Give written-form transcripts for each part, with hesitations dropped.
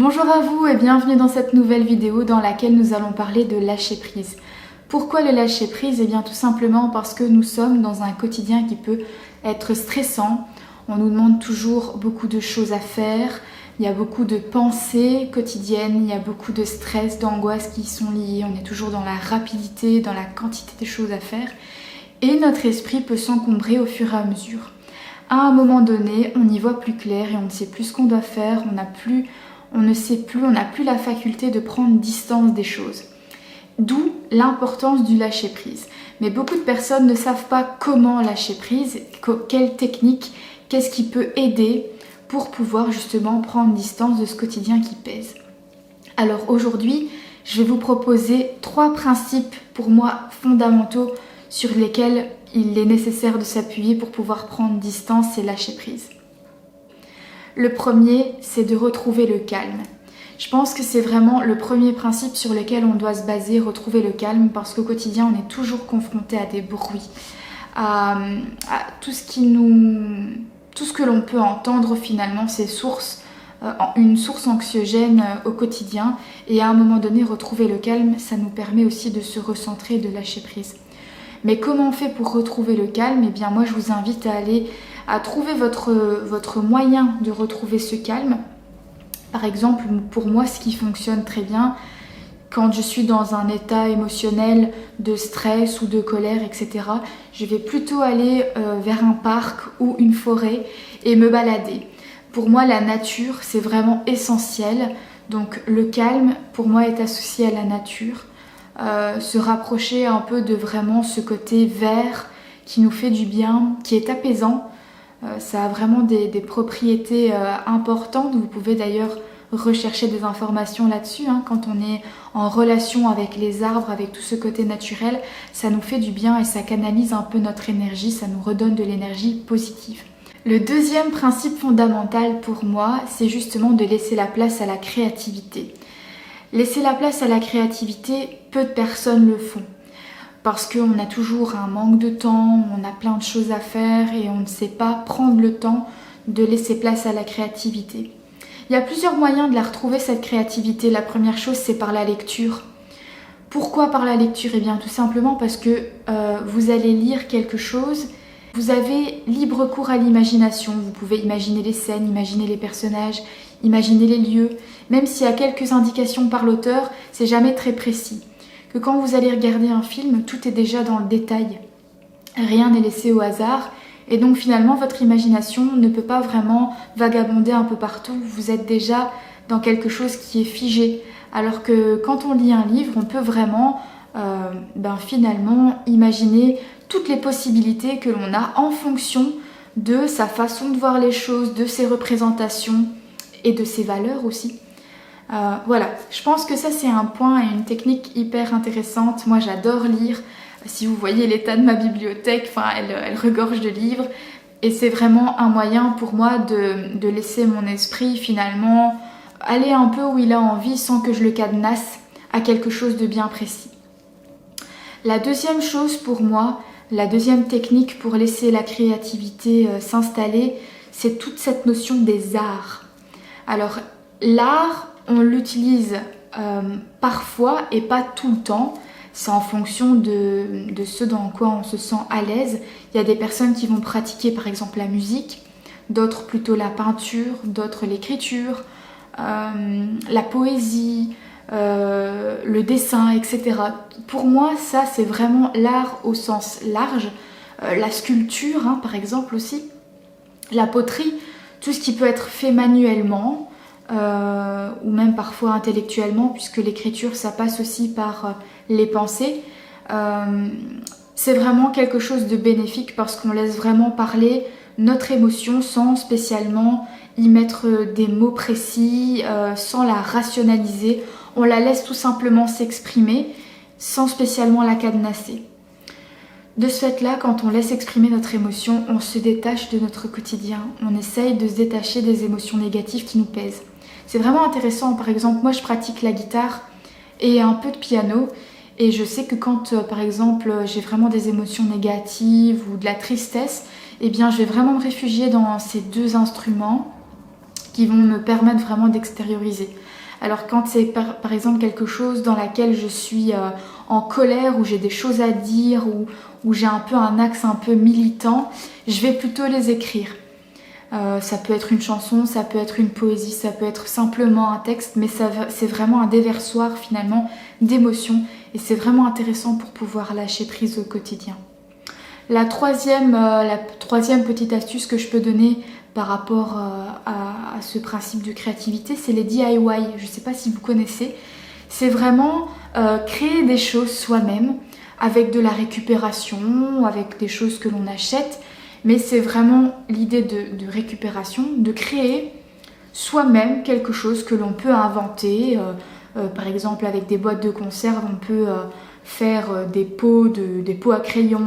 Bonjour à vous et bienvenue dans cette nouvelle vidéo dans laquelle nous allons parler de lâcher prise. Pourquoi le lâcher prise? Eh bien tout simplement parce que nous sommes dans un quotidien qui peut être stressant. On nous demande toujours beaucoup de choses à faire, il y a beaucoup de pensées quotidiennes, il y a beaucoup de stress, d'angoisse qui y sont liées. On est toujours dans la rapidité, dans la quantité de choses à faire et notre esprit peut s'encombrer au fur et à mesure. À un moment donné, on y voit plus clair et on ne sait plus ce qu'on doit faire, on n'a plus la faculté de prendre distance des choses. D'où l'importance du lâcher prise. Mais beaucoup de personnes ne savent pas comment lâcher prise, quelle technique, qu'est-ce qui peut aider pour pouvoir justement prendre distance de ce quotidien qui pèse. Alors aujourd'hui, je vais vous proposer 3 principes pour moi fondamentaux sur lesquels il est nécessaire de s'appuyer pour pouvoir prendre distance et lâcher prise. Le premier, c'est de retrouver le calme. Je pense que c'est vraiment le premier principe sur lequel on doit se baser, retrouver le calme, parce qu'au quotidien, on est toujours confronté à des bruits, à tout ce que l'on peut entendre finalement, c'est une source anxiogène au quotidien. Et à un moment donné, retrouver le calme, ça nous permet aussi de se recentrer, de lâcher prise. Mais comment on fait pour retrouver le calme? Eh bien moi je vous invite à trouver votre moyen de retrouver ce calme. Par exemple, pour moi ce qui fonctionne très bien, quand je suis dans un état émotionnel de stress ou de colère, etc., je vais plutôt aller vers un parc ou une forêt et me balader. Pour moi la nature c'est vraiment essentiel, donc le calme pour moi est associé à la nature. Se rapprocher un peu de vraiment ce côté vert qui nous fait du bien, qui est apaisant. Ça a vraiment des propriétés importantes. Vous pouvez d'ailleurs rechercher des informations là-dessus. Quand on est en relation avec les arbres, avec tout ce côté naturel, ça nous fait du bien et ça canalise un peu notre énergie, ça nous redonne de l'énergie positive. Le deuxième principe fondamental pour moi, c'est justement de laisser la place à la créativité. Laisser la place à la créativité, peu de personnes le font. Parce qu'on a toujours un manque de temps, on a plein de choses à faire et on ne sait pas prendre le temps de laisser place à la créativité. Il y a plusieurs moyens de la retrouver cette créativité. La première chose, c'est par la lecture. Pourquoi par la lecture? Eh bien tout simplement parce que vous allez lire quelque chose, vous avez libre cours à l'imagination. Vous pouvez imaginer les scènes, imaginer les personnages, imaginer les lieux. Même s'il y a quelques indications par l'auteur, c'est jamais très précis. Que quand vous allez regarder un film, tout est déjà dans le détail. Rien n'est laissé au hasard. Et donc finalement, votre imagination ne peut pas vraiment vagabonder un peu partout. Vous êtes déjà dans quelque chose qui est figé. Alors que quand on lit un livre, on peut vraiment finalement imaginer toutes les possibilités que l'on a en fonction de sa façon de voir les choses, de ses représentations et de ses valeurs aussi. Voilà, je pense que ça c'est un point et une technique hyper intéressante. Moi j'adore lire. Si vous voyez l'état de ma bibliothèque, elle regorge de livres. Et c'est vraiment un moyen pour moi de laisser mon esprit finalement aller un peu où il a envie sans que je le cadenasse à quelque chose de bien précis. La deuxième chose pour moi, la deuxième technique pour laisser la créativité s'installer, c'est toute cette notion des arts. Alors l'art, on l'utilise parfois et pas tout le temps. C'est en fonction de ce dans quoi on se sent à l'aise. Il y a des personnes qui vont pratiquer par exemple la musique, d'autres plutôt la peinture, d'autres l'écriture, la poésie, le dessin, etc. Pour moi, ça c'est vraiment l'art au sens large. La sculpture, par exemple aussi, la poterie, tout ce qui peut être fait manuellement, ou même parfois intellectuellement, puisque l'écriture ça passe aussi par les pensées. C'est vraiment quelque chose de bénéfique parce qu'on laisse vraiment parler notre émotion sans spécialement y mettre des mots précis, sans la rationaliser. On la laisse tout simplement s'exprimer sans spécialement la cadenasser. De ce fait-là, quand on laisse exprimer notre émotion, on se détache de notre quotidien. On essaye de se détacher des émotions négatives qui nous pèsent. C'est vraiment intéressant. Par exemple, moi je pratique la guitare et un peu de piano. Et je sais que quand, par exemple, j'ai vraiment des émotions négatives ou de la tristesse, eh bien je vais vraiment me réfugier dans ces deux instruments qui vont me permettre vraiment d'extérioriser. Alors quand c'est par exemple quelque chose dans laquelle je suis en colère, où j'ai des choses à dire, où j'ai un peu un axe un peu militant, je vais plutôt les écrire. Ça peut être une chanson, ça peut être une poésie, ça peut être simplement un texte, mais c'est vraiment un déversoir finalement d'émotions et c'est vraiment intéressant pour pouvoir lâcher prise au quotidien. La troisième petite astuce que je peux donner par rapport à ce principe de créativité, c'est les DIY. Je ne sais pas si vous connaissez. C'est vraiment créer des choses soi-même avec de la récupération, avec des choses que l'on achète. Mais c'est vraiment l'idée de récupération, de créer soi-même quelque chose que l'on peut inventer. Par exemple, avec des boîtes de conserve, on peut faire des pots à crayon,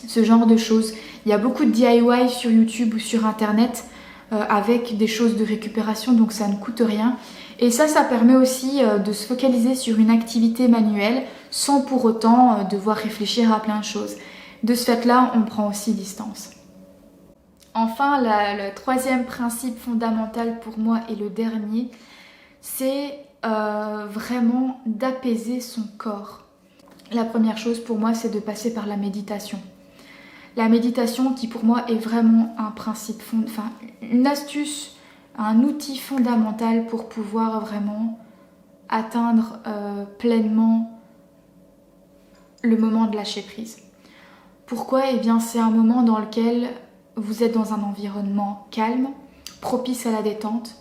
ce genre de choses. Il y a beaucoup de DIY sur YouTube ou sur internet avec des choses de récupération, donc ça ne coûte rien. Et ça permet aussi de se focaliser sur une activité manuelle sans pour autant devoir réfléchir à plein de choses. De ce fait-là, on prend aussi distance. Enfin, le troisième principe fondamental pour moi et le dernier, c'est vraiment d'apaiser son corps. La première chose pour moi, c'est de passer par la méditation. La méditation qui pour moi est vraiment un principe, une astuce, un outil fondamental pour pouvoir vraiment atteindre pleinement le moment de lâcher prise. Pourquoi ? Eh bien, c'est un moment dans lequel vous êtes dans un environnement calme, propice à la détente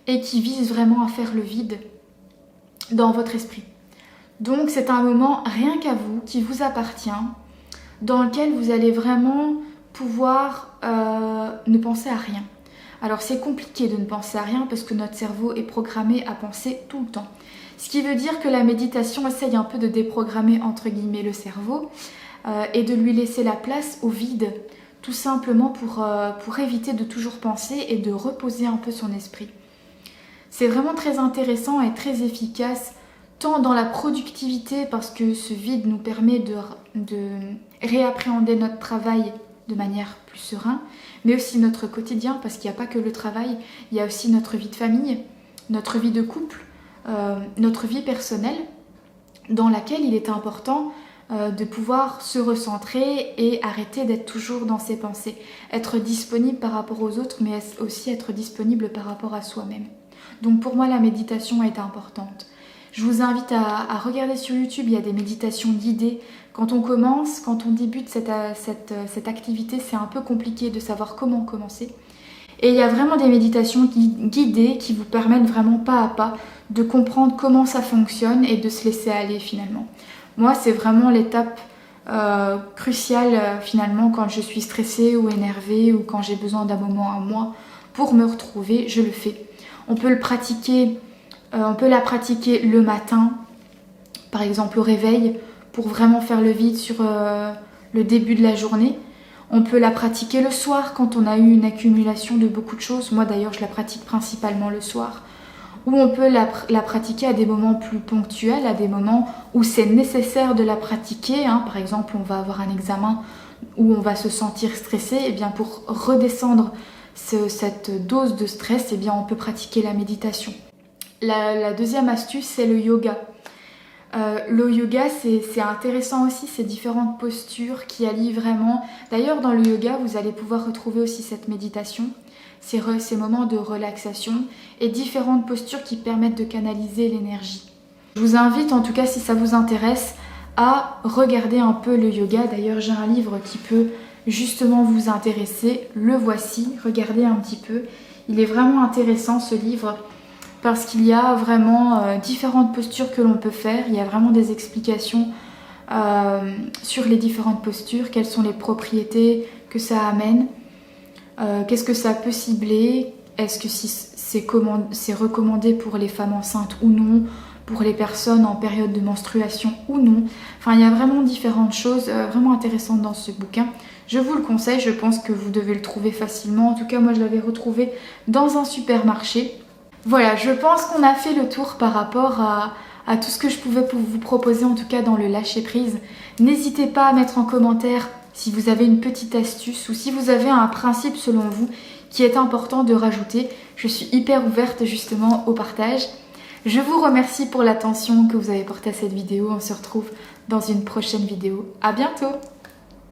et qui vise vraiment à faire le vide dans votre esprit. Donc, c'est un moment rien qu'à vous, qui vous appartient, dans lequel vous allez vraiment pouvoir ne penser à rien. Alors, c'est compliqué de ne penser à rien parce que notre cerveau est programmé à penser tout le temps. Ce qui veut dire que la méditation essaye un peu de déprogrammer entre guillemets le cerveau et de lui laisser la place au vide, tout simplement pour éviter de toujours penser et de reposer un peu son esprit. C'est vraiment très intéressant et très efficace, tant dans la productivité, parce que ce vide nous permet de réappréhender notre travail de manière plus sereine, mais aussi notre quotidien, parce qu'il n'y a pas que le travail, il y a aussi notre vie de famille, notre vie de couple, notre vie personnelle, dans laquelle il est important de pouvoir se recentrer et arrêter d'être toujours dans ses pensées. Être disponible par rapport aux autres, mais aussi être disponible par rapport à soi-même. Donc pour moi, la méditation est importante. Je vous invite à regarder sur YouTube, il y a des méditations guidées. Quand on commence, quand on débute cette activité, c'est un peu compliqué de savoir comment commencer. Et il y a vraiment des méditations guidées qui vous permettent vraiment pas à pas de comprendre comment ça fonctionne et de se laisser aller finalement. Moi, c'est vraiment l'étape cruciale finalement quand je suis stressée ou énervée ou quand j'ai besoin d'un moment à moi pour me retrouver, je le fais. On peut la pratiquer le matin, par exemple au réveil, pour vraiment faire le vide sur le début de la journée. On peut la pratiquer le soir quand on a eu une accumulation de beaucoup de choses. Moi d'ailleurs, je la pratique principalement le soir. Ou on peut la pratiquer à des moments plus ponctuels, à des moments où c'est nécessaire de la pratiquer. Par exemple, on va avoir un examen où on va se sentir stressé. Et bien pour redescendre cette dose de stress, et bien on peut pratiquer la méditation. La deuxième astuce, c'est le yoga. Le yoga, c'est intéressant aussi, ces différentes postures qui allient vraiment. D'ailleurs, dans le yoga, vous allez pouvoir retrouver aussi cette méditation, ces moments de relaxation et différentes postures qui permettent de canaliser l'énergie. Je vous invite, en tout cas si ça vous intéresse, à regarder un peu le yoga. D'ailleurs, j'ai un livre qui peut justement vous intéresser. Le voici, regardez un petit peu. Il est vraiment intéressant ce livre parce qu'il y a vraiment différentes postures que l'on peut faire. Il y a vraiment des explications sur les différentes postures, quelles sont les propriétés que ça amène, qu'est-ce que ça peut cibler, est-ce que c'est recommandé pour les femmes enceintes ou non, pour les personnes en période de menstruation ou non. Enfin, il y a vraiment différentes choses vraiment intéressantes dans ce bouquin. Je vous le conseille, je pense que vous devez le trouver facilement. En tout cas, moi je l'avais retrouvé dans un supermarché. Voilà, je pense qu'on a fait le tour par rapport à tout ce que je pouvais vous proposer, en tout cas dans le lâcher prise. N'hésitez pas à mettre en commentaire si vous avez une petite astuce ou si vous avez un principe selon vous qui est important de rajouter. Je suis hyper ouverte justement au partage. Je vous remercie pour l'attention que vous avez portée à cette vidéo. On se retrouve dans une prochaine vidéo. À bientôt!